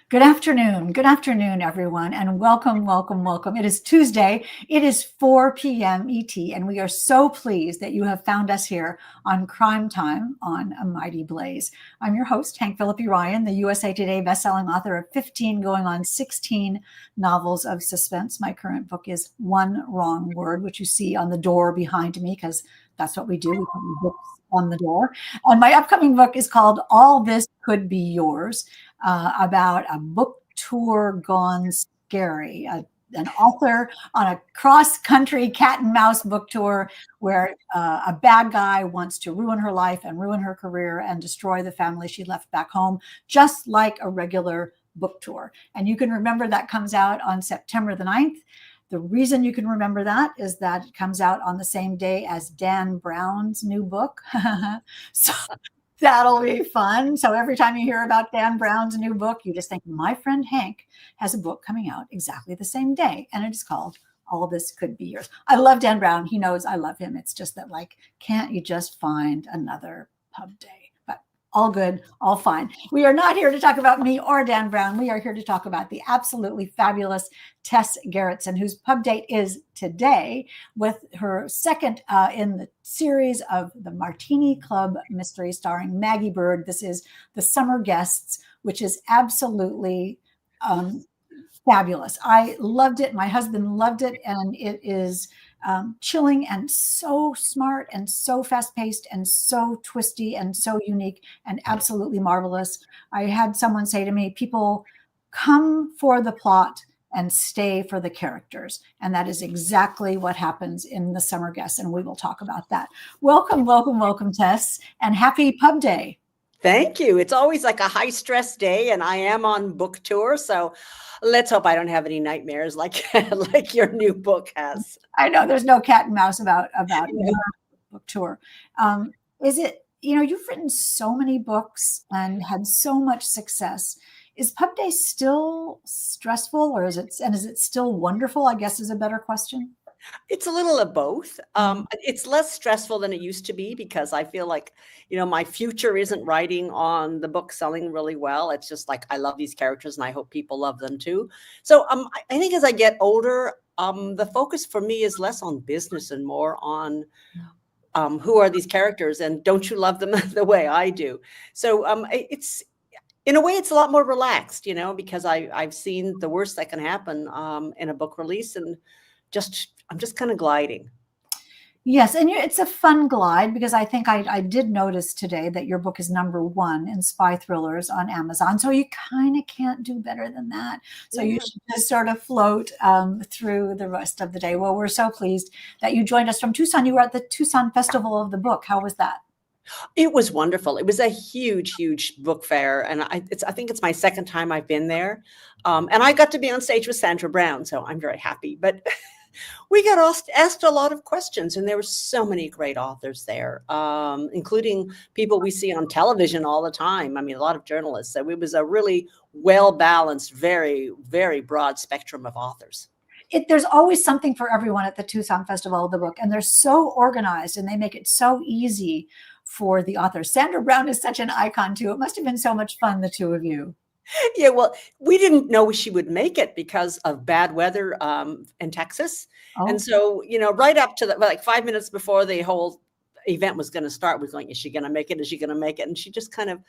Good afternoon, everyone, and welcome, welcome, welcome. It is Tuesday. It is 4 p.m. ET, and we are so pleased that you have found us here on Crime Time on A Mighty Blaze. I'm your host, Hank Phillippi Ryan, the USA Today bestselling author of 15 going on 16 novels of suspense. My current book is One Wrong Word, which you see on the door behind me, because that's what we do. We put books on the door. And my upcoming book is called All This Could Be Yours. About a book tour gone scary, an author on a cross-country cat and mouse book tour where a bad guy wants to ruin her life and ruin her career and destroy the family she left back home, just like a regular book tour. And you can remember that comes out on September the 9th. The reason you can remember that is that it comes out on the same day as Dan Brown's new book. So that'll be fun. So every time you hear about Dan Brown's new book, you just think, my friend Hank has a book coming out exactly the same day. And it is called All This Could Be Yours. I love Dan Brown. He knows I love him. It's just that, like, can't you just find another pub day? But all good, all fine. We are not here to talk about me or Dan Brown. We are here to talk about the absolutely fabulous Tess Gerritsen, whose pub date is today with her second in the series of the Martini Club mystery starring Maggie Bird. This is The Summer Guests, which is absolutely fabulous. I loved it. My husband loved it. And it is chilling and so smart and so fast-paced and so twisty and so unique and absolutely marvelous. I had someone say to me, people come for the plot and stay for the characters. And that is exactly what happens in The Summer Guests. And we will talk about that. Welcome, welcome, welcome, Tess, and happy pub day. Thank you. It's always like a high stress day, and I am on book tour. So let's hope I don't have any nightmares like your new book has. I know there's no cat and mouse about your book tour. Is it, you've written so many books and had so much success. Is pub day still stressful, or is it still wonderful, I guess is a better question? It's a little of both. It's less stressful than it used to be because I feel like, my future isn't writing on the book selling really well. It's just like, I love these characters and I hope people love them too. So I think as I get older, the focus for me is less on business and more on who are these characters and don't you love them the way I do? So it's, in a way, it's a lot more relaxed, because I've seen the worst that can happen in a book release, and I'm just kind of gliding. Yes, and it's a fun glide because I think I did notice today that your book is #1 in spy thrillers on Amazon, so you kind of can't do better than that. So you should just sort of float through the rest of the day. Well, we're so pleased that you joined us from Tucson. You were at the Tucson Festival of the Book. How was that? It was wonderful. It was a huge, huge book fair. And I think it's my second time I've been there. And I got to be on stage with Sandra Brown, so I'm very happy. But we got asked a lot of questions, and there were so many great authors there, including people we see on television all the time. I mean, a lot of journalists. So it was a really well-balanced, very, very broad spectrum of authors. There's always something for everyone at the Tucson Festival of the Book, and they're so organized and they make it so easy for the authors. Sandra Brown is such an icon too. It must have been so much fun, the two of you. Yeah, well, we didn't know she would make it because of bad weather in Texas. Oh. And so, right up to like 5 minutes before the whole event was going to start, we're going, is she going to make it? Is she going to make it? And she just kind of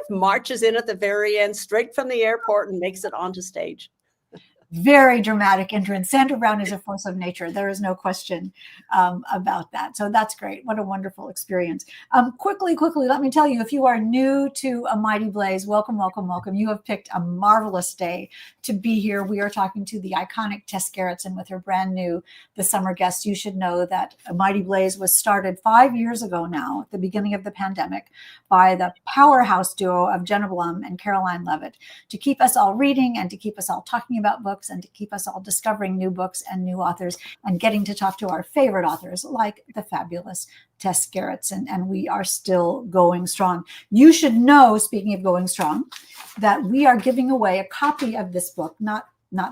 marches in at the very end, straight from the airport, and makes it onto stage. Very dramatic entrance. Sandra Brown is a force of nature. There is no question about that. So that's great. What a wonderful experience. Quickly, let me tell you, if you are new to A Mighty Blaze, welcome, welcome, welcome. You have picked a marvelous day to be here. We are talking to the iconic Tess Gerritsen with her brand new The Summer Guests. You should know that A Mighty Blaze was started 5 years ago now, at the beginning of the pandemic, by the powerhouse duo of Jenna Blum and Caroline Levitt, to keep us all reading and to keep us all talking about books, and to keep us all discovering new books and new authors and getting to talk to our favorite authors like the fabulous Tess Gerritsen. And we are still going strong. You should know, speaking of going strong, that we are giving away a copy of this book, not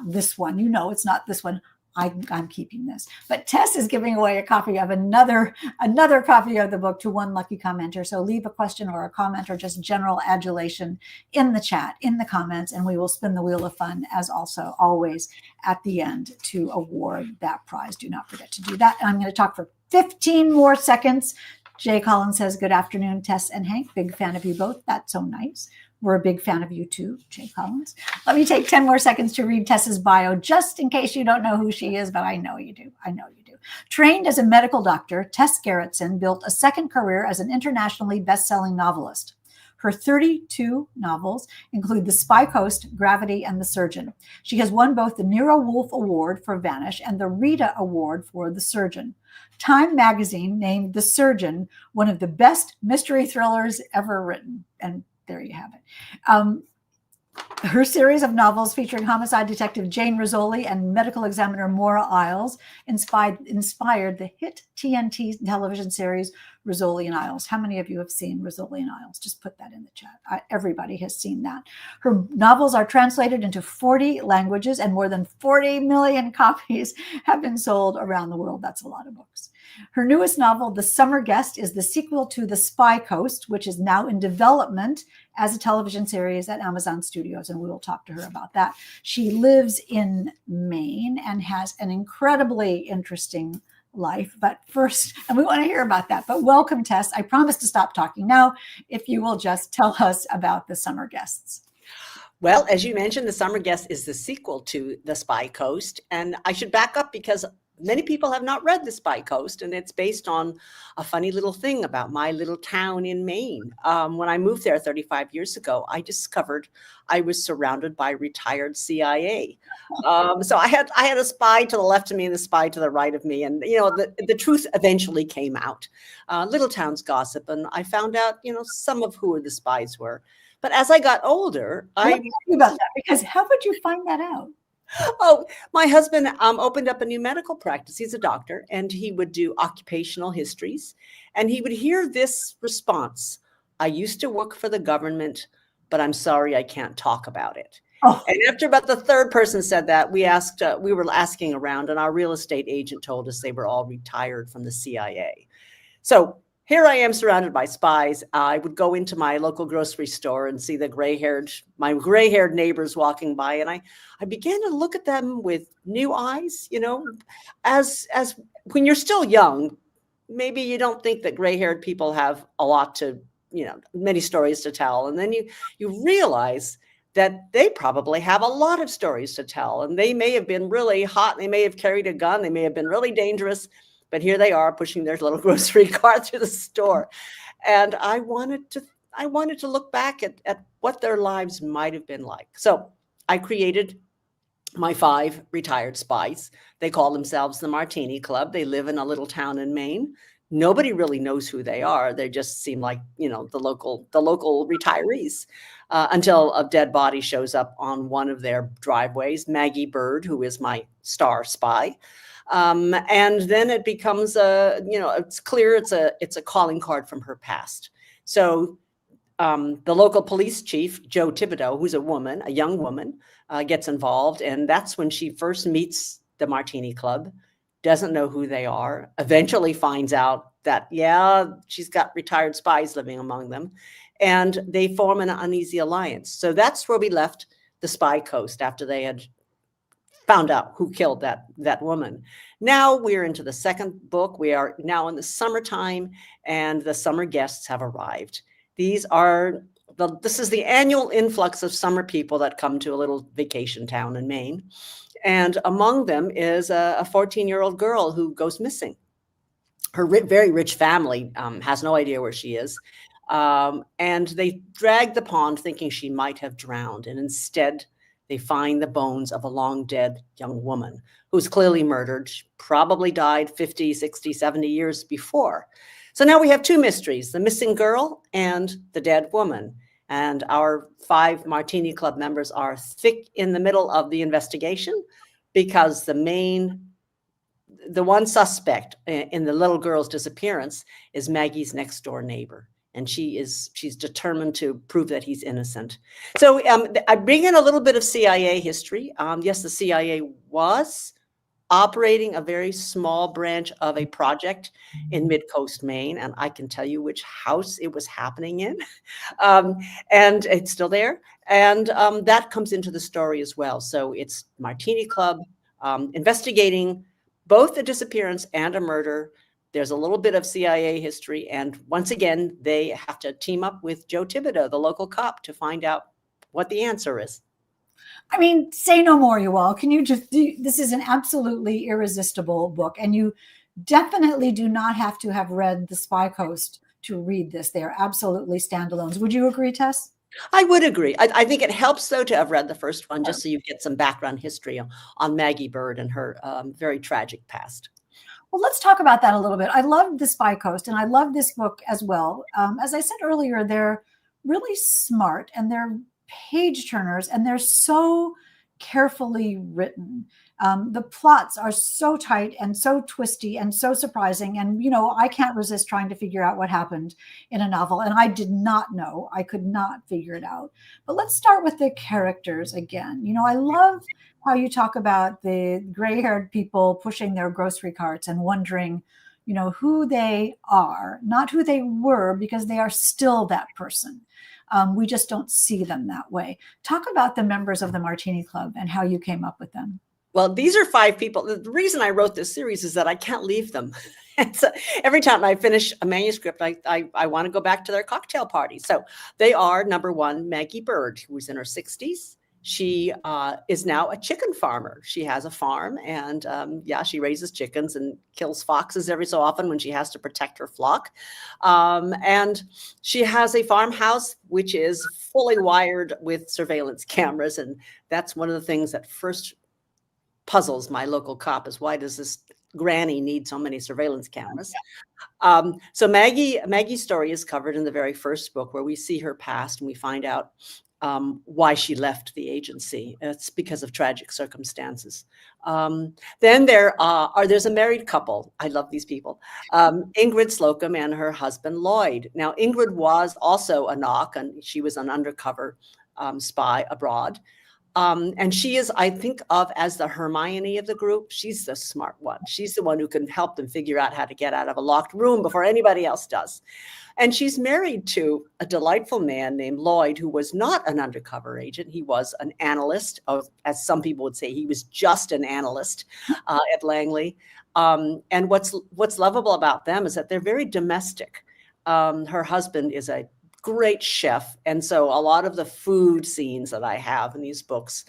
this one. It's not this one. I'm keeping this. But Tess is giving away a copy of another copy of the book to one lucky commenter. So leave a question or a comment or just general adulation in the chat, in the comments, and we will spin the wheel of fun as also always at the end to award that prize. Do not forget to do that. And I'm going to talk for 15 more seconds. Jay Collins says, good afternoon, Tess and Hank. Big fan of you both. That's so nice. We're a big fan of you too, Jay Collins. Let me take 10 more seconds to read Tess's bio, just in case you don't know who she is, but I know you do. I know you do. Trained as a medical doctor, Tess Gerritsen built a second career as an internationally best-selling novelist. Her 32 novels include The Spy Coast, Gravity, and The Surgeon. She has won both the Nero Wolfe Award for Vanish and the Rita Award for The Surgeon. Time magazine named The Surgeon one of the best mystery thrillers ever written. And there you have it. Her series of novels featuring homicide detective Jane Rizzoli and medical examiner Maura Isles inspired the hit TNT television series Rizzoli and Isles. How many of you have seen Rizzoli and Isles? Just put that in the chat. Everybody has seen that. Her novels are translated into 40 languages and more than 40 million copies have been sold around the world. That's a lot of books. Her newest novel, The Summer Guest, is the sequel to The Spy Coast, which is now in development as a television series at Amazon Studios, and we will talk to her about that. She lives in Maine and has an incredibly interesting life. But first, and we want to hear about that, but welcome, Tess. I promise to stop talking now if you will just tell us about The Summer Guests. Well, as you mentioned, The Summer Guest is the sequel to The Spy Coast. And I should back up because many people have not read The Spy Coast, and it's based on a funny little thing about my little town in Maine. When I moved there 35 years ago, I discovered I was surrounded by retired CIA. So I had a spy to the left of me and a spy to the right of me, and the truth eventually came out. Little towns gossip, and I found out some of who the spies were. But as I got older, I want to ask you about that, because how would you find that out? Oh, my husband opened up a new medical practice. He's a doctor, and he would do occupational histories. And he would hear this response: I used to work for the government, but I'm sorry I can't talk about it. Oh. And after about the third person said that, we were asking around, and our real estate agent told us they were all retired from the CIA. So here I am surrounded by spies. I would go into my local grocery store and see my gray-haired neighbors walking by, and I began to look at them with new eyes. As when you're still young, maybe you don't think that gray-haired people have a lot to, many stories to tell, and then you realize that they probably have a lot of stories to tell, and they may have been really hot, they may have carried a gun, they may have been really dangerous. But here they are pushing their little grocery cart through the store. And I wanted to look back at what their lives might have been like. So I created my 5 retired spies. They call themselves the Martini Club. They live in a little town in Maine. Nobody really knows who they are. They just seem like, the local retirees, until a dead body shows up on one of their driveways. Maggie Bird, who is my star spy. And then it becomes it's clear it's a calling card from her past. So the local police chief, Joe Thibodeau, who's a young woman, gets involved. And that's when she first meets the Martini Club, doesn't know who they are, eventually finds out that, she's got retired spies living among them. And they form an uneasy alliance. So that's where we left The Spy Coast after they had found out who killed that woman. Now we're into the second book. We are now in the summertime, and the summer guests have arrived. This is the annual influx of summer people that come to a little vacation town in Maine. And among them is a 14-year-old girl who goes missing. Her very rich family has no idea where she is. And they drag the pond thinking she might have drowned. And instead, they find the bones of a long dead young woman who's clearly murdered. She probably died 50, 60, 70 years before. So now we have 2 mysteries: the missing girl and the dead woman. And our 5 Martini Club members are thick in the middle of the investigation, because the one suspect in the little girl's disappearance is Maggie's next door neighbor. And she's determined to prove that he's innocent. So I bring in a little bit of CIA history. Yes, the CIA was operating a very small branch of a project in Mid-Coast, Maine, and I can tell you which house it was happening in. Um, and it's still there. And that comes into the story as well. So it's Martini Club investigating both a disappearance and a murder. There's a little bit of CIA history. And once again, they have to team up with Joe Thibodeau, the local cop, to find out what the answer is. I mean, say no more, you all. Can you just, this is an absolutely irresistible book. And you definitely do not have to have read The Spy Coast to read this. They are absolutely standalones. Would you agree, Tess? I would agree. I think it helps, though, to have read the first one, just so you get some background history on Maggie Bird and her very tragic past. Well, let's talk about that a little bit. I love The Spy Coast, and I love this book as well. As I said earlier, they're really smart, and they're page turners, and they're so carefully written. The plots are so tight and so twisty and so surprising. And, you know, I can't resist trying to figure out what happened in a novel. And I did not know. I could not figure it out. But let's start with the characters again. You know, I love how you talk about the gray-haired people pushing their grocery carts and wondering, you know, who they are, not who they were, because they are still that person. We just don't see them that way. Talk about the members of the Martini Club and how you came up with them. Well, these are 5 people. The reason I wrote this series is that I can't leave them. And so every time I finish a manuscript, I want to go back to their cocktail party. So they are, number one, Maggie Bird, who's in her 60s. She is now a chicken farmer. She has a farm, and yeah, she raises chickens and kills foxes every so often when she has to protect her flock. And she has a farmhouse which is fully wired with surveillance cameras. And that's one of the things that first puzzles my local cop, is why does this granny need so many surveillance cameras? So Maggie's story is covered in the very first book, where we see her past and we find out why she left the agency. It's because of tragic circumstances. Then there's a married couple. I love these people. Ingrid Slocum and her husband, Lloyd. Now, Ingrid was also a knock, and she was an undercover spy abroad. And she is, I think, of as the Hermione of the group. She's the smart one. She's the one who can help them figure out how to get out of a locked room before anybody else does. And she's married to a delightful man named Lloyd, who was not an undercover agent. He was an analyst, as some people would say, he was just an analyst at Langley. And what's lovable about them is that they're very domestic. Her husband is a great chef. And so a lot of the food scenes that I have in these books,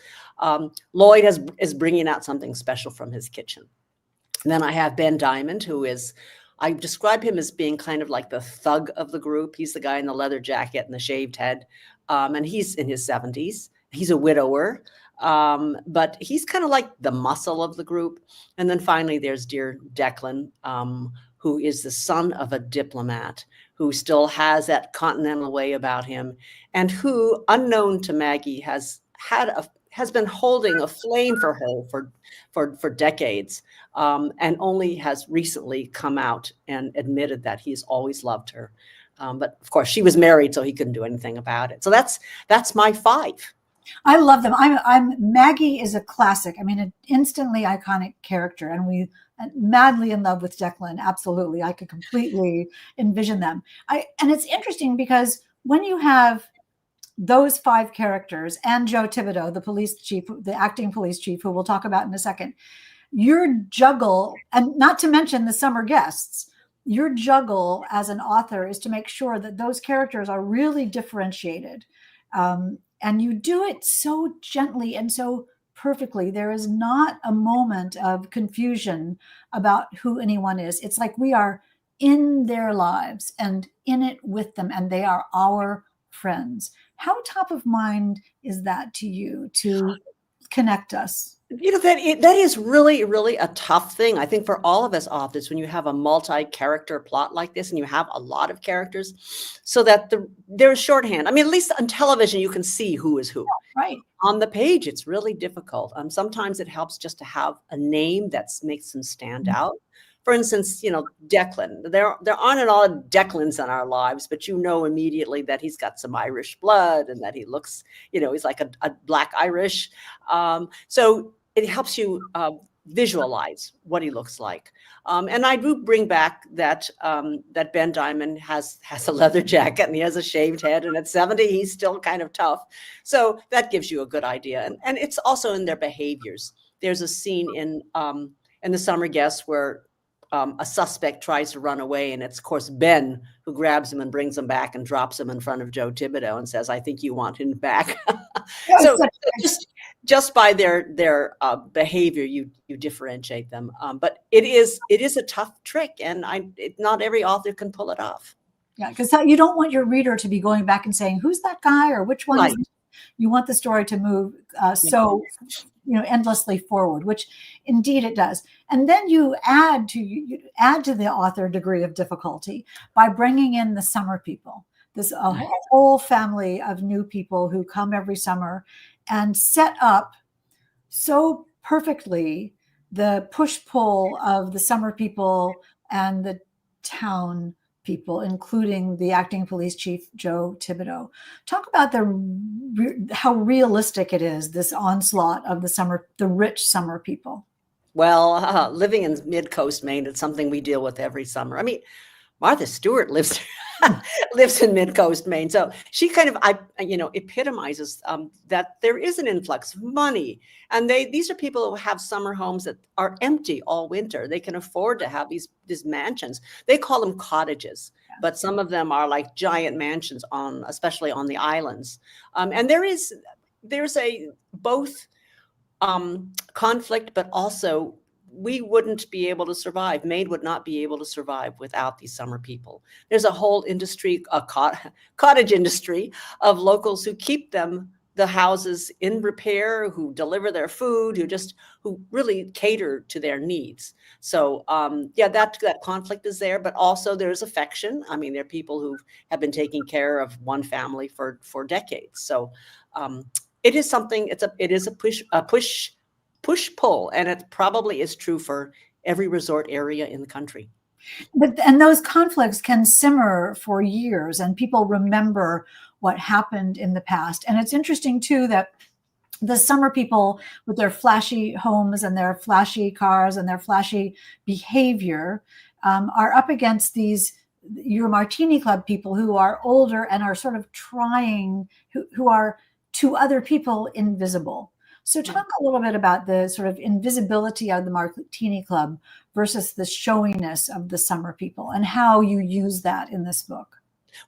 Lloyd is bringing out something special from his kitchen. And then I have Ben Diamond, I describe him as being kind of like the thug of the group. He's the guy in the leather jacket and the shaved head. And he's in his 70s. He's a widower, but he's kind of like the muscle of the group. And then finally, there's dear Declan, who is the son of a diplomat, who still has that continental way about him, and who, unknown to Maggie, has been holding a flame for her for decades, and only has recently come out and admitted that he's always loved her. But of course, she was married, so he couldn't do anything about it. So that's my 5. I love them. Maggie is a classic. I mean, an instantly iconic character, and we madly in love with Declan. Absolutely, I could completely envision them. And it's interesting because when you have those 5 characters and Joe Thibodeau, the police chief, the acting police chief, who we'll talk about in a second, your juggle, and not to mention the summer guests, your juggle as an author is to make sure that those characters are really differentiated. And you do it so gently and so perfectly. There is not a moment of confusion about who anyone is. It's like we are in their lives and in it with them, and they are our friends. How top of mind is that to you, to connect us? You know, that is really, really a tough thing, I think, for all of us authors, when you have a multi-character plot like this and you have a lot of characters, so that there's shorthand. I mean, at least on television, you can see who is who. Right. On the page, it's really difficult. Sometimes it helps just to have a name that makes them stand out. For instance, you know, Declan. There aren't a lot of Declans in our lives, but you know immediately that he's got some Irish blood and that he looks, you know, he's like a Black Irish. So it helps you visualize what he looks like. And I do bring back that that Ben Diamond has a leather jacket and he has a shaved head, and at 70 he's still kind of tough. So that gives you a good idea. And it's also in their behaviors. There's a scene in The Summer Guest where a suspect tries to run away, and it's of course Ben who grabs him and brings him back and drops him in front of Joe Thibodeau and says, "I think you want him back." So just by their behavior, you differentiate them. But it is a tough trick, and not every author can pull it off. Yeah, because you don't want your reader to be going back and saying, "Who's that guy?" or "Which one?" Right. Is this? You want the story to move so endlessly forward, which indeed it does. And then you add to the author a degree of difficulty by bringing in the summer people. This whole family of new people who come every summer and set up so perfectly the push-pull of the summer people and the town people, including the acting police chief, Joe Thibodeau. Talk about how realistic it is, this onslaught of the rich summer people. Well, living in mid-coast Maine, it's something we deal with every summer. I mean, Martha Stewart lives in mid-coast Maine. So she kind of, epitomizes that there is an influx of money. And these are people who have summer homes that are empty all winter. They can afford to have these mansions. They call them cottages, but some of them are like giant mansions especially on the islands. And there's both conflict, but also we wouldn't be able to survive. Maine would not be able to survive without these summer people. There's a whole industry, a cottage industry of locals who keep the houses in repair, who deliver their food, who really cater to their needs. So that conflict is there, but also there's affection. I mean, there are people who have been taking care of one family for decades. So it is something. It is a push-pull, and it probably is true for every resort area in the country. And those conflicts can simmer for years, and people remember what happened in the past. And it's interesting too that the summer people with their flashy homes and their flashy cars and their flashy behavior are up against your Martini Club people who are older and are sort of trying, who are to other people invisible. So talk a little bit about the sort of invisibility of the Martini Club versus the showiness of the summer people and how you use that in this book.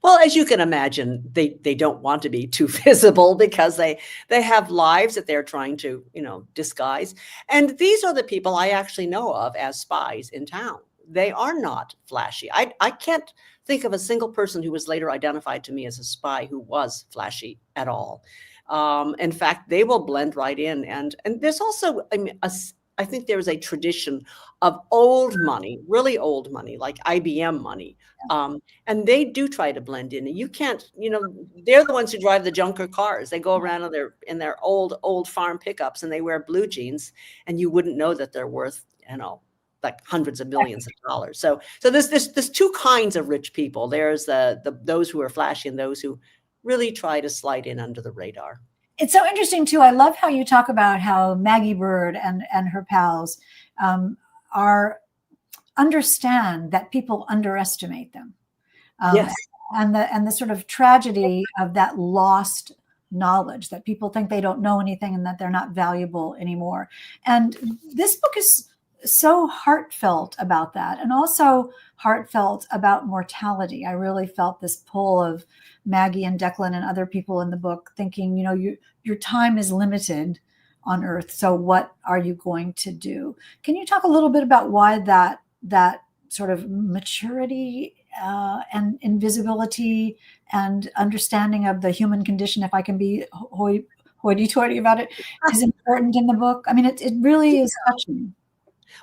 Well, as you can imagine, they don't want to be too visible because they have lives that they're trying to, disguise. And these are the people I actually know of as spies in town. They are not flashy. I can't think of a single person who was later identified to me as a spy who was flashy at all. In fact, they will blend right in. And there's also, I think there is a tradition of old money, really old money, like IBM money. And they do try to blend in. And you can't, they're the ones who drive the junker cars. They go around in their old farm pickups and they wear blue jeans, and you wouldn't know that they're worth, like hundreds of millions of dollars. So there's two kinds of rich people. There's those who are flashy and those who really try to slide in under the radar. It's so interesting too. I love how you talk about how Maggie Bird and her pals understand that people underestimate them. Yes. And the sort of tragedy of that lost knowledge, that people think they don't know anything and that they're not valuable anymore. And this book is so heartfelt about that, and also heartfelt about mortality. I really felt this pull of Maggie and Declan and other people in the book thinking, your time is limited on Earth. So what are you going to do? Can you talk a little bit about why that sort of maturity and invisibility and understanding of the human condition, if I can be hoity-toity about it, is important in the book? I mean, it really is touching.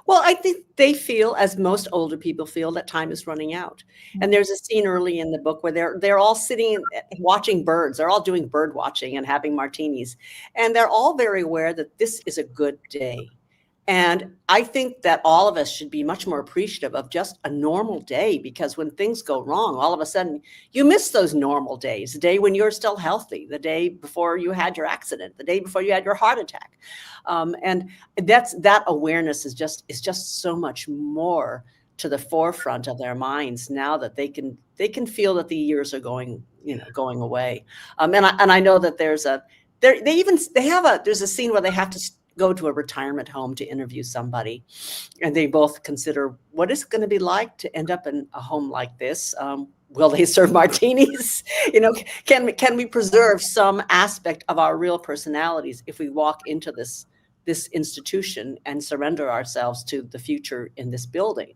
Well, I think they feel, as most older people feel, that time is running out. And there's a scene early in the book where they're all sitting watching birds. They're all doing bird watching and having martinis. And they're all very aware that this is a good day. And I think that all of us should be much more appreciative of just a normal day, because when things go wrong, all of a sudden you miss those normal days, the day when you're still healthy, the day before you had your accident, the day before you had your heart attack. And that awareness is just so much more to the forefront of their minds now that they can feel that the years are going away. And I know that there's a scene where they have to go to a retirement home to interview somebody, and they both consider what it's going to be like to end up in a home like this. Will they serve martinis? Can we preserve some aspect of our real personalities if we walk into this institution and surrender ourselves to the future in this building?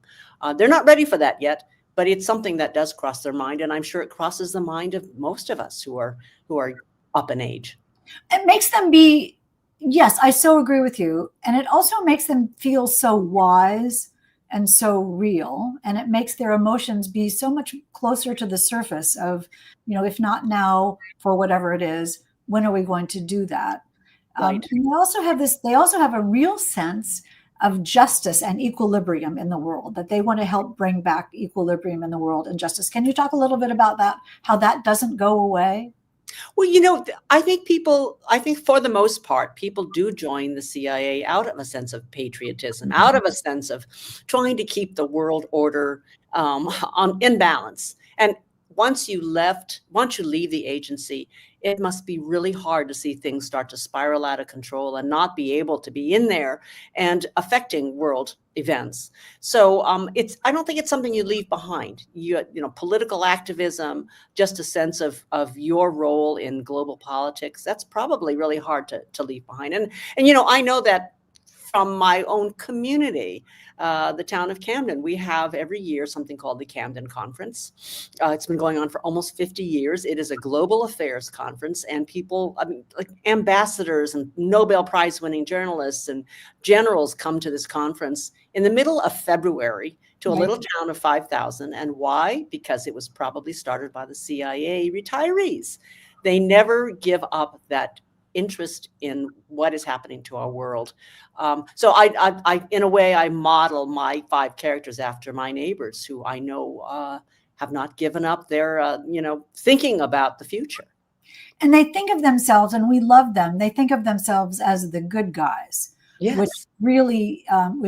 They're not ready for that yet, but it's something that does cross their mind, and I'm sure it crosses the mind of most of us who are up in age. It makes them be, yes, I so agree with you. And it also makes them feel so wise and so real. And it makes their emotions be so much closer to the surface of, if not now, for whatever it is, when are we going to do that? Right. They also have a real sense of justice and equilibrium in the world, that they want to help bring back equilibrium in the world and justice. Can you talk a little bit about that, how that doesn't go away? Well, I think for the most part, people do join the CIA out of a sense of patriotism, out of a sense of trying to keep the world order in balance. And once you leave the agency, it must be really hard to see things start to spiral out of control and not be able to be in there and affecting world events. So I don't think it's something you leave behind. Political activism, just a sense of your role in global politics, that's probably really hard to leave behind. And I know that from my own community, the town of Camden, we have every year something called the Camden Conference. It's been going on for almost 50 years. It is a global affairs conference, and people, like ambassadors and Nobel Prize winning journalists and generals come to this conference in the middle of February to a little town of 5,000. And why? Because it was probably started by the CIA retirees. They never give up that interest in what is happening to our world. So I, in a way, I model my 5 characters after my neighbors, who I know have not given up their, thinking about the future. And they think of themselves, and we love them, they think of themselves as the good guys. Yes. Which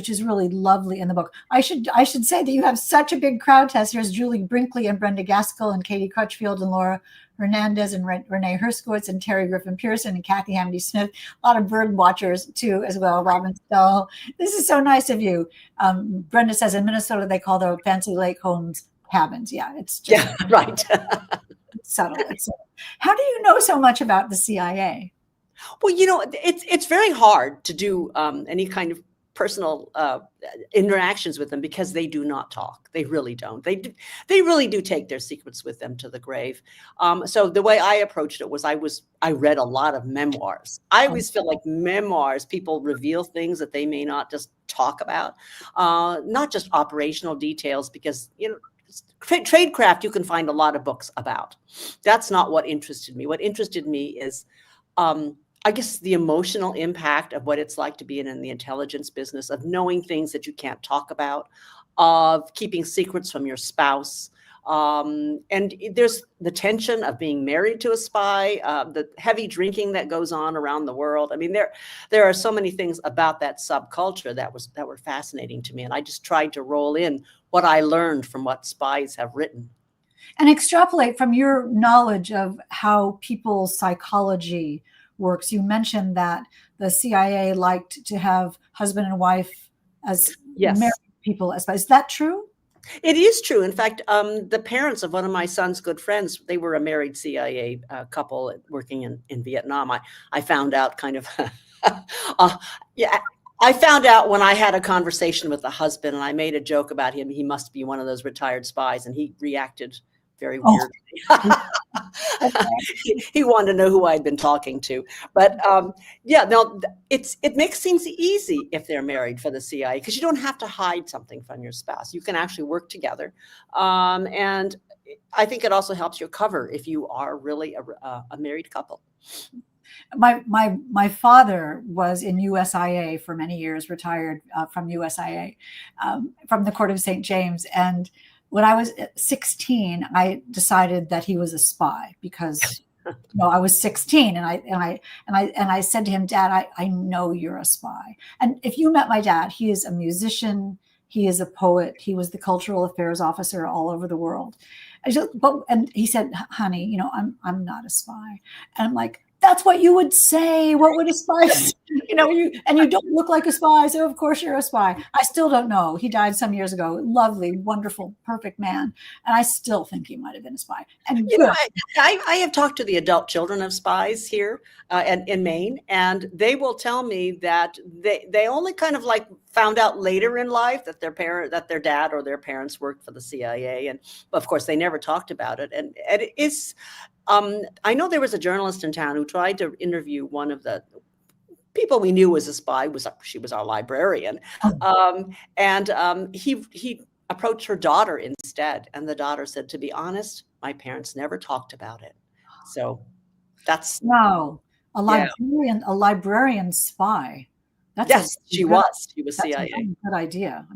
is really lovely in the book. I should say that you have such a big crowd, Tess. There's Julie Brinkley and Brenda Gaskell and Katie Crutchfield and Laura Hernandez and Renee Herskowitz and Terry Griffin Pearson and Kathy Hamdy Smith. A lot of bird watchers too, as well. Robin Stoll. This is so nice of you. Brenda says in Minnesota they call their fancy lake homes cabins. Yeah, it's just right. It's subtle. How do you know so much about the CIA? Well, it's very hard to do any kind of personal interactions with them, because they do not talk. They really don't. They really do take their secrets with them to the grave. So the way I approached it was I read a lot of memoirs. I always feel like memoirs, people reveal things that they may not just talk about, not just operational details, because tradecraft you can find a lot of books about. That's not what interested me. What interested me is I guess the emotional impact of what it's like to be in the intelligence business, of knowing things that you can't talk about, of keeping secrets from your spouse. And there's the tension of being married to a spy, the heavy drinking that goes on around the world. I mean, there are so many things about that subculture that were fascinating to me. And I just tried to roll in what I learned from what spies have written. And extrapolate from your knowledge of how people's psychology works. You mentioned that the CIA liked to have husband and wife as married people. Is that true? It is true. In fact, the parents of one of my son's good friends, they were a married CIA couple working in Vietnam. I found out kind of, I found out when I had a conversation with the husband, and I made a joke about him. He must be one of those retired spies, and he reacted very weirdly. He wanted to know who I'd been talking to. But it makes things easy if they're married for the CIA, because you don't have to hide something from your spouse. You can actually work together. And I think it also helps your cover if you are really a married couple. My father was in USIA for many years, retired from USIA, from the Court of St. James. And when I was 16, I decided that he was a spy because I was 16, and I said to him, Dad, I know you're a spy. And if you met my dad, he is a musician, he is a poet, he was the cultural affairs officer all over the world. And he said, honey, I'm not a spy. And I'm like, that's what you would say. What would a spy say? You don't look like a spy, so of course you're a spy. I still don't know. He died some years ago. Lovely, wonderful, perfect man. And I still think he might have been a spy. And I have talked to the adult children of spies here and in Maine, and they will tell me that they only kind of like found out later in life that their dad or their parents worked for the CIA, and of course they never talked about it. And it is. I know there was a journalist in town who tried to interview one of the people we knew was a spy. She was our librarian, and he approached her daughter instead, and the daughter said, "To be honest, my parents never talked about it." So that's a librarian spy. She was CIA. A good idea.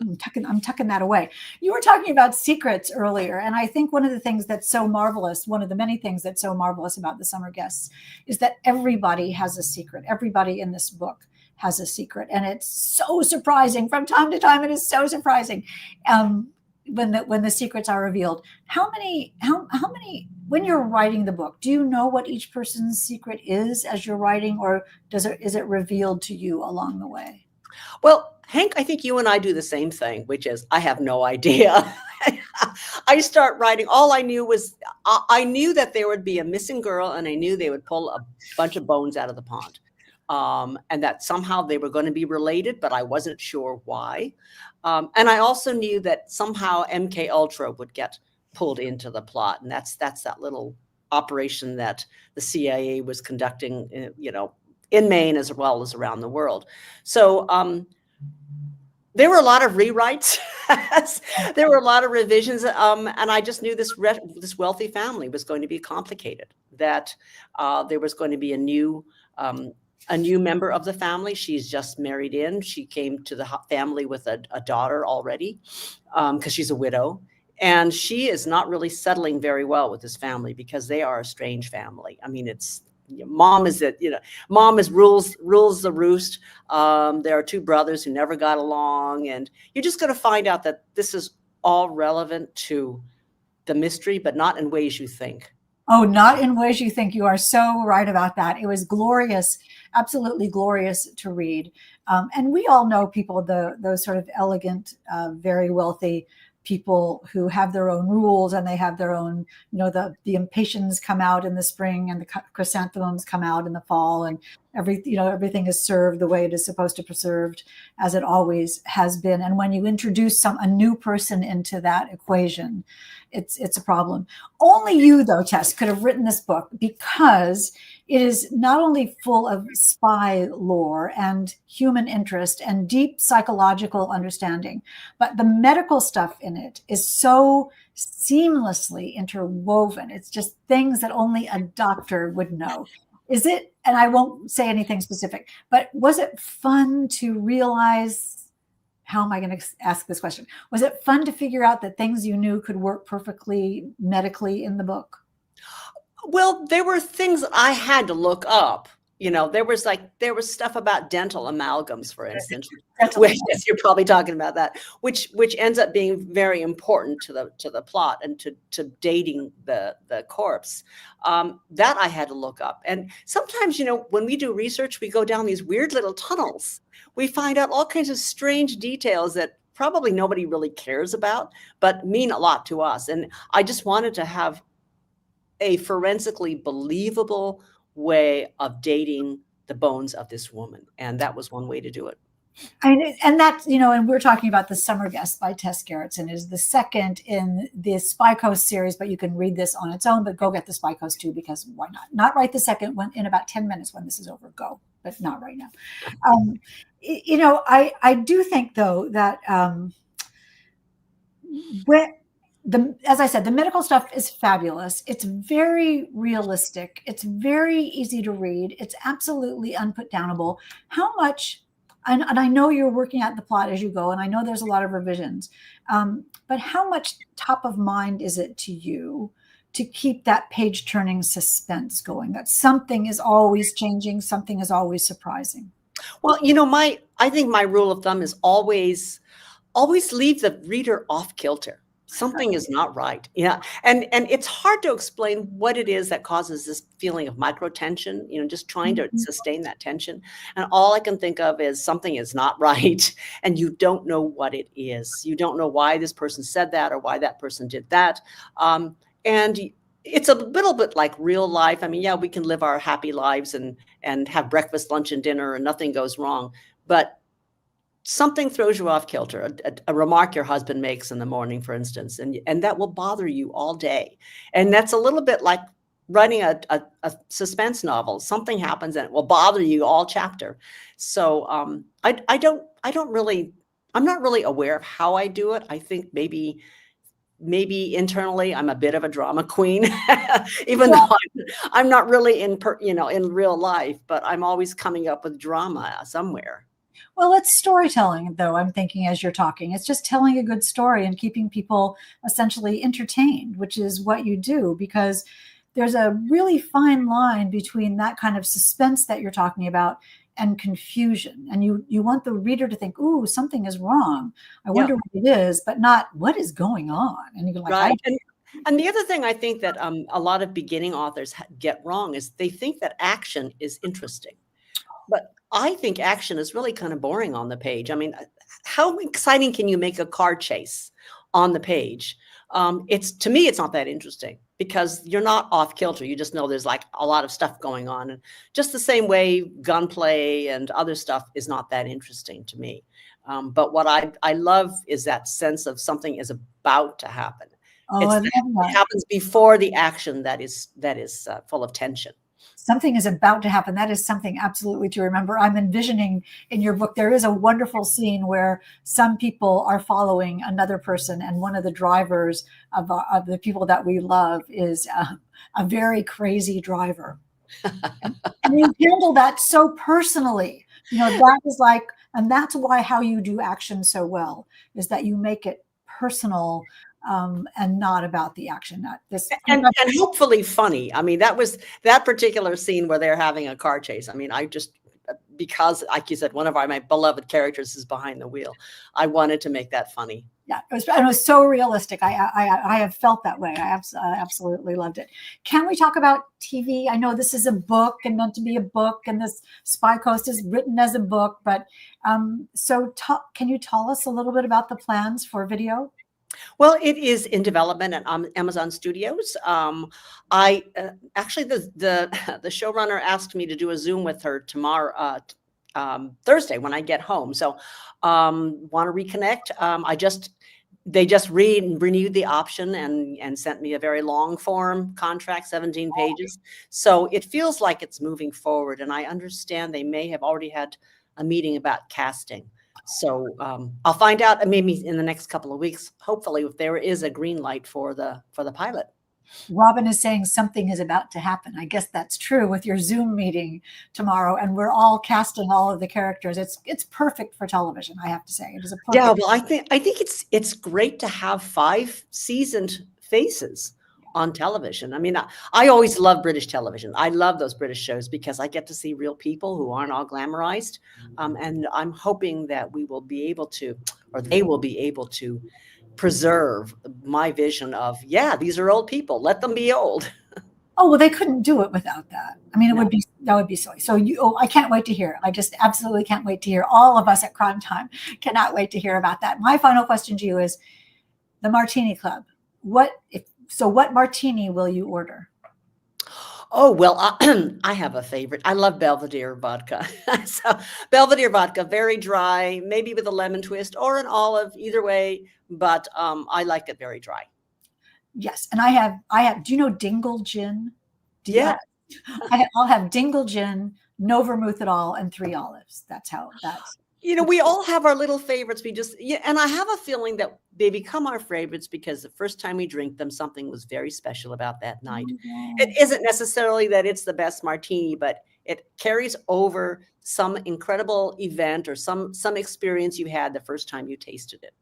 I'm tucking that away. You were talking about secrets earlier, and I think one of the things that's so marvelous, one of the many things that's so marvelous about the summer guests, is that everybody has a secret. Everybody in this book has a secret, and it's so surprising from time to time. It is so surprising when the secrets are revealed. How many? When you're writing the book, do you know what each person's secret is as you're writing, or is it revealed to you along the way? Well, Hank, I think you and I do the same thing, which is I have no idea. I start writing. All I knew was I knew that there would be a missing girl, and I knew they would pull a bunch of bones out of the pond, and that somehow they were going to be related, but I wasn't sure why. And I also knew that somehow MK Ultra would get pulled into the plot, and that's that little operation that the CIA was conducting, in Maine as well as around the world. So there were a lot of rewrites. There were a lot of revisions. And I just knew this wealthy family was going to be complicated, that there was going to be a new member of the family. She's just married in. She came to the family with a daughter already because she's a widow. And she is not really settling very well with this family because they are a strange family. I mean, mom rules the roost. There are two brothers who never got along, and you're just going to find out that this is all relevant to the mystery, but not in ways you think. Oh, not in ways you think. You are so right about that. It was glorious, absolutely glorious to read. And we all know people, those sort of elegant, very wealthy people who have their own rules, and they have their own, the impatiens come out in the spring and the chrysanthemums come out in the fall, and everything is served the way it is supposed to be served, as it always has been. And when you introduce a new person into that equation, it's a problem. Only you, though, Tess, could have written this book, because it is not only full of spy lore and human interest and deep psychological understanding, but the medical stuff in it is so seamlessly interwoven. It's just things that only a doctor would know. Is it, and I won't say anything specific, but was it fun to realize, how am I going to ask this question? Was it fun to figure out that things you knew could work perfectly medically in the book? Well, there were things that I had to look up. There was stuff about dental amalgams, for instance, which you're probably talking about that, which ends up being very important to the plot and to dating the corpse. That I had to look up. And sometimes, when we do research, we go down these weird little tunnels. We find out all kinds of strange details that probably nobody really cares about, but mean a lot to us. And I just wanted to have a forensically believable way of dating the bones of this woman. And that was one way to do it. And that's, and we're talking about The Summer Guest by Tess Gerritsen. Is the second in the Spy Coast series, but you can read this on its own, but go get the Spy Coast too, because why not? Not write the second one in about 10 minutes when this is over, go, but not right now. I do think, though, that as I said, the medical stuff is fabulous. It's very realistic. It's very easy to read. It's absolutely unputdownable. How much, and I know you're working at the plot as you go, and I know there's a lot of revisions, but how much top of mind is it to you to keep that page turning suspense going? That something is always changing, something is always surprising. Well, I think my rule of thumb is always leave the reader off kilter. Something is not right. Yeah. And it's hard to explain what it is that causes this feeling of micro tension, just trying to sustain that tension. And all I can think of is something is not right. And you don't know what it is. You don't know why this person said that or why that person did that. And it's a little bit like real life. I mean, yeah, we can live our happy lives and have breakfast, lunch, and dinner and nothing goes wrong. But something throws you off kilter, a remark your husband makes in the morning, for instance, and that will bother you all day. And that's a little bit like writing a suspense novel. Something happens and it will bother you all chapter. So I'm not really aware of how I do it. I think maybe internally I'm a bit of a drama queen, even though I'm not really in real life, but I'm always coming up with drama somewhere. Well, it's storytelling, though, I'm thinking as you're talking. It's just telling a good story and keeping people essentially entertained, which is what you do, because there's a really fine line between that kind of suspense that you're talking about and confusion. And you want the reader to think, ooh, something is wrong. I wonder what it is, but not what is going on. And you're like, right. And the other thing I think that a lot of beginning authors get wrong is they think that action is interesting. But I think action is really kind of boring on the page. I mean, how exciting can you make a car chase on the page? To me, it's not that interesting because you're not off kilter. You just know there's like a lot of stuff going on. And just the same way gunplay and other stuff is not that interesting to me. But what I love is that sense of something is about to happen. It happens before the action that is full of tension. Something is about to happen. That is something absolutely to remember. I'm envisioning in your book, there is a wonderful scene where some people are following another person, and one of the drivers of the people that we love is a very crazy driver. And you handle that so personally. That is like, and that's why how you do action so well is that you make it personal. And not about the action. Not this, and hopefully funny. I mean, that particular scene where they're having a car chase. I mean, because, like you said, one of my beloved characters is behind the wheel. I wanted to make that funny. Yeah, it was so realistic. I have felt that way. I absolutely loved it. Can we talk about TV? I know this is a book and meant to be a book, and this Spy Coast is written as a book. But can you tell us a little bit about the plans for video? Well, it is in development at Amazon Studios. I actually the showrunner asked me to do a Zoom with her tomorrow, Thursday when I get home. So want to reconnect. They just renewed the option and sent me a very long form contract, 17 pages. So it feels like it's moving forward. And I understand they may have already had a meeting about casting. So I'll find out maybe in the next couple of weeks, hopefully, if there is a green light for the pilot. Robin is saying something is about to happen. I guess that's true with your Zoom meeting tomorrow, and we're all casting all of the characters. It's perfect for television, I have to say. It is a perfect. Yeah, well, I think it's great to have 5 seasoned faces on television. I mean, I always love British television. I love those British shows because I get to see real people who aren't all glamorized. And I'm hoping that we will be able to, or they will be able to preserve my vision of, these are old people. Let them be old. Oh, well, they couldn't do it without that. I mean, that would be silly. So I can't wait to hear it. I just absolutely can't wait to hear. All of us at Crime Time cannot wait to hear about that. My final question to you is the Martini Club. What martini will you order? Oh, well, I have a favorite. I love Belvedere vodka. So Belvedere vodka, very dry, maybe with a lemon twist or an olive, either way. But I like it very dry. Yes. And I have, do you know Dingle Gin? Yeah. I'll have Dingle Gin, no vermouth at all, and 3 olives. That's. We all have our little favorites. And I have a feeling that they become our favorites because the first time we drink them, something was very special about that night. It Oh, isn't necessarily that it's the best martini, but it carries over some incredible event or some experience you had the first time you tasted it.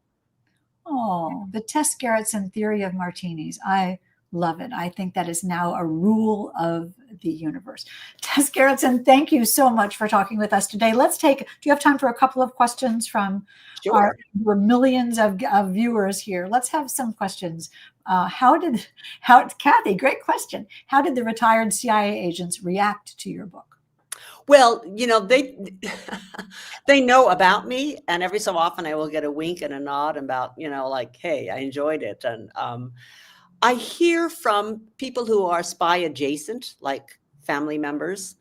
oh, the Tess Gerritsen theory of martinis. I love it. I think that is now a rule of the universe. Tess Gerritsen, thank you so much for talking with us today. Do you have time for a couple of questions from our Sure. millions of viewers here? Let's have some questions. Kathy, great question. How did the retired CIA agents react to your book? Well, they they know about me, and every so often I will get a wink and a nod about, like, hey, I enjoyed it. And I hear from people who are spy adjacent, like family members,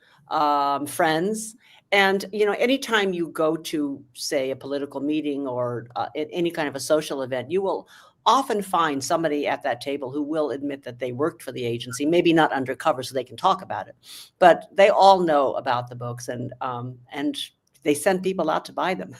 friends. And, anytime you go to, say, a political meeting or any kind of a social event, you will often find somebody at that table who will admit that they worked for the agency, maybe not undercover so they can talk about it, but they all know about the books, and they send people out to buy them.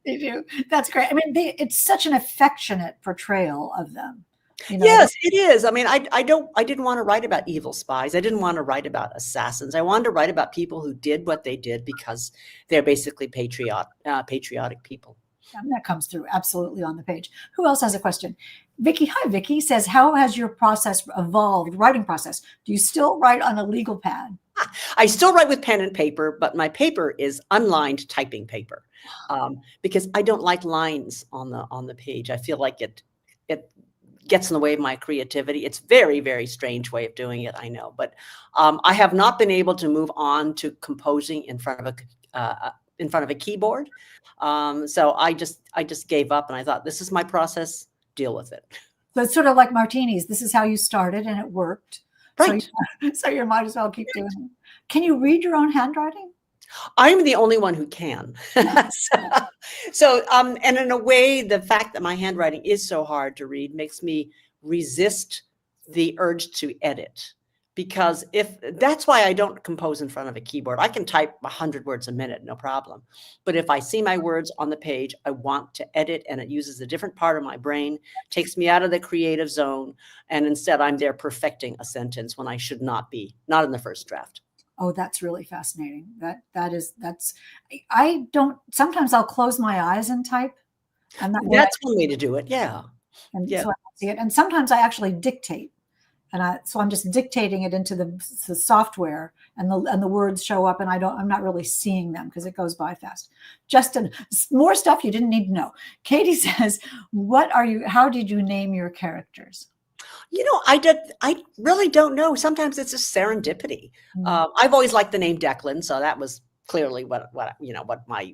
They do. That's great. I mean, it's such an affectionate portrayal of them. Yes, it is. I mean, I didn't want to write about evil spies. I didn't want to write about assassins. I wanted to write about people who did what they did because they're basically patriotic people. And that comes through absolutely on the page. Who else has a question? Vicky, hi, Vicky says, how has your process evolved, writing process? Do you still write on a legal pad? I still write with pen and paper, but my paper is unlined typing paper, because I don't like lines on the page. I feel like it gets in the way of my creativity. It's very, very strange way of doing it, I know, but I have not been able to move on to composing in front of a keyboard. So I just gave up, and I thought, this is my process. Deal with it. So it's sort of like martinis. This is how you started, and it worked. Right. So you might as well keep doing it. Can you read your own handwriting? I'm the only one who can. And in a way, the fact that my handwriting is so hard to read makes me resist the urge to edit, because that's why I don't compose in front of a keyboard. I can type 100 words a minute, no problem. But if I see my words on the page, I want to edit, and it uses a different part of my brain, takes me out of the creative zone. And instead I'm there perfecting a sentence when I should not be, not in the first draft. Oh, that's really fascinating. Sometimes I'll close my eyes and type. And That's one way to do it. Yeah. and Yeah. so I don't see it. And sometimes I actually dictate. So I'm just dictating it into the software, and the words show up, and I'm not really seeing them because it goes by fast. Justin, more stuff you didn't need to know. Katie says, how did you name your characters? I really don't know. Sometimes it's just serendipity. I've always liked the name Declan, so that was clearly what my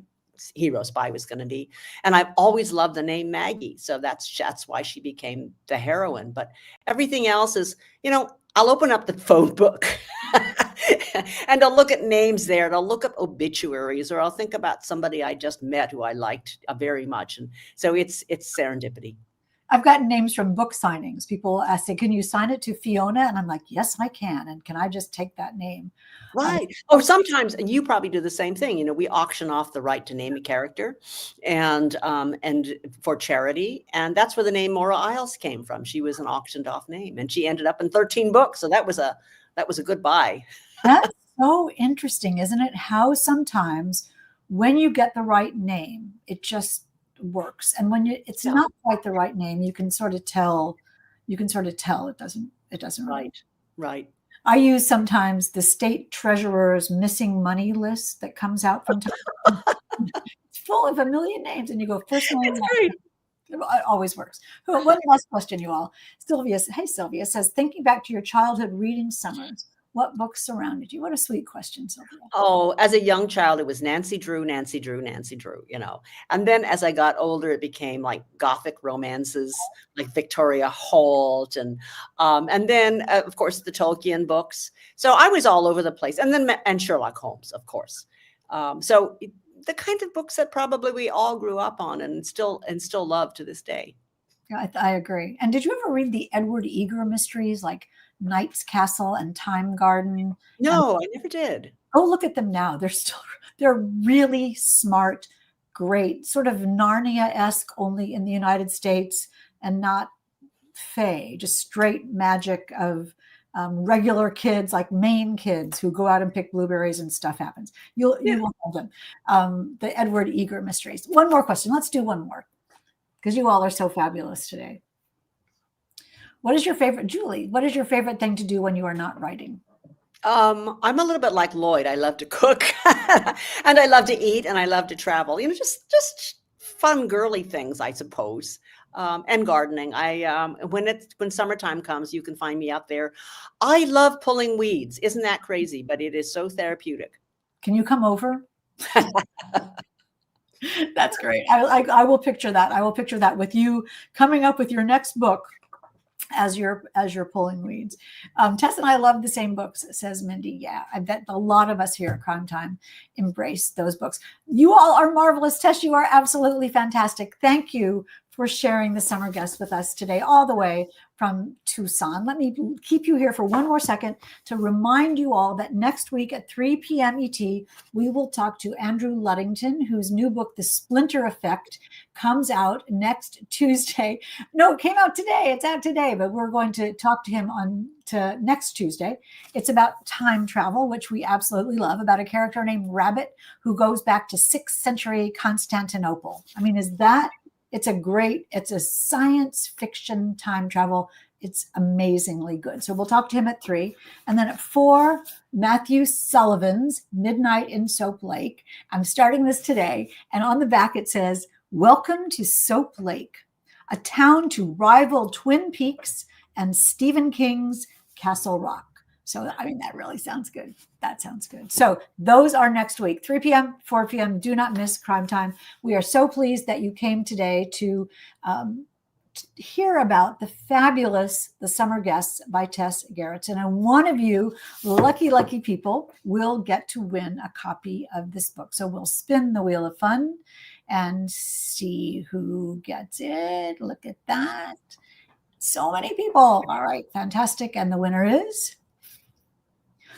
hero spy was going to be. And I've always loved the name Maggie, so that's why she became the heroine. But everything else is, I'll open up the phone book and I'll look at names there, and I'll look up obituaries, or I'll think about somebody I just met who I liked very much. And so it's serendipity. I've gotten names from book signings. People say, can you sign it to Fiona? And I'm like, yes, I can. And can I just take that name? Right. Or sometimes, and you probably do the same thing, we auction off the right to name a character and for charity. And that's where the name Maura Isles came from. She was an auctioned off name, and she ended up in 13 books. So that was a good buy. That's so interesting, isn't it? How sometimes when you get the right name, it just works. And when it's not quite the right name, you can sort of tell it doesn't Right. I use sometimes the state treasurer's missing money list that comes out from time to time. It's full of a million names, and you go first name. It's great. It always works. One last question, you all. Sylvia says, thinking back to your childhood reading summers, what books surrounded you? What a sweet question, Sylvia. Oh, as a young child, it was Nancy Drew, Nancy Drew, Nancy Drew, And then as I got older, it became like Gothic romances, like Victoria Holt, and then, of course, the Tolkien books. So I was all over the place. And Sherlock Holmes, of course. So the kind of books that probably we all grew up on and still love to this day. Yeah, I agree. And did you ever read the Edward Eager mysteries, like Knight's Castle and Time Garden? No, I never did. Go look at them now. They're really smart, great, sort of Narnia-esque, only in the United States and not fae, just straight magic of regular kids, like Maine kids who go out and pick blueberries and stuff happens. You will love them. The Edward Eager mysteries. One more question. Let's do one more because you all are so fabulous today. What is your favorite, Julie? What is your favorite thing to do when you are not writing? I'm a little bit like Lloyd. I love to cook and I love to eat and I love to travel, just fun girly things, I suppose. And gardening. When summertime comes, you can find me out there. I love pulling weeds. Isn't that crazy? But it is so therapeutic. Can you come over? That's great. I will picture that. I will picture that with you coming up with your next book as you're pulling weeds. Tess and I love the same books, says Mindy. Yeah, I bet a lot of us here at Crime Time embrace those books. You all are marvelous. Tess, you are absolutely fantastic. Thank you for sharing the summer guest with us today, all the way from Tucson. Let me keep you here for one more second to remind you all that next week at 3 p.m. ET, we will talk to Andrew Luddington, whose new book, The Splinter Effect, comes out next Tuesday. No, it came out today. It's out today, but we're going to talk to him to next Tuesday. It's about time travel, which we absolutely love, about a character named Rabbit who goes back to 6th century Constantinople. I mean, it's a science fiction time travel. It's amazingly good. So we'll talk to him at 3. And then at 4, Matthew Sullivan's Midnight in Soap Lake. I'm starting this today. And on the back, it says, "Welcome to Soap Lake, a town to rival Twin Peaks and Stephen King's Castle Rock." So, I mean, that really sounds good. That sounds good. So those are next week, 3 p.m., 4 p.m. Do not miss Crime Time. We are so pleased that you came today to hear about the summer guests by Tess Gerritsen. And one of you lucky, lucky people will get to win a copy of this book. So we'll spin the wheel of fun and see who gets it. Look at that. So many people. All right, fantastic. And the winner is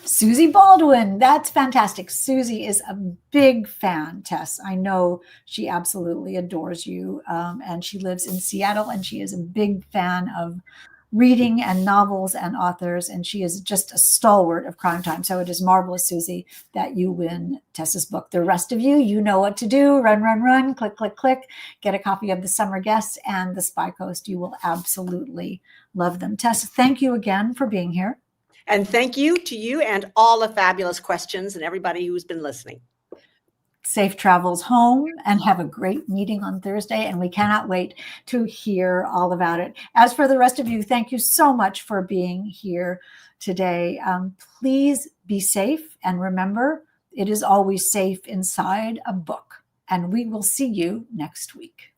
Susie Baldwin. That's fantastic. Susie is a big fan, Tess. I know she absolutely adores you. And she lives in Seattle, and she is a big fan of reading and novels and authors. And she is just a stalwart of Crime Time. So it is marvelous, Susie, that you win Tess's book. The rest of you, you know what to do. Run, run, run. Click, click, click. Get a copy of The Summer Guests and The Spy Coast. You will absolutely love them. Tess, thank you again for being here. And thank you to you and all the fabulous questions and everybody who's been listening. Safe travels home, and have a great meeting on Thursday. And we cannot wait to hear all about it. As for the rest of you, thank you so much for being here today. Please be safe. And remember, it is always safe inside a book. And we will see you next week.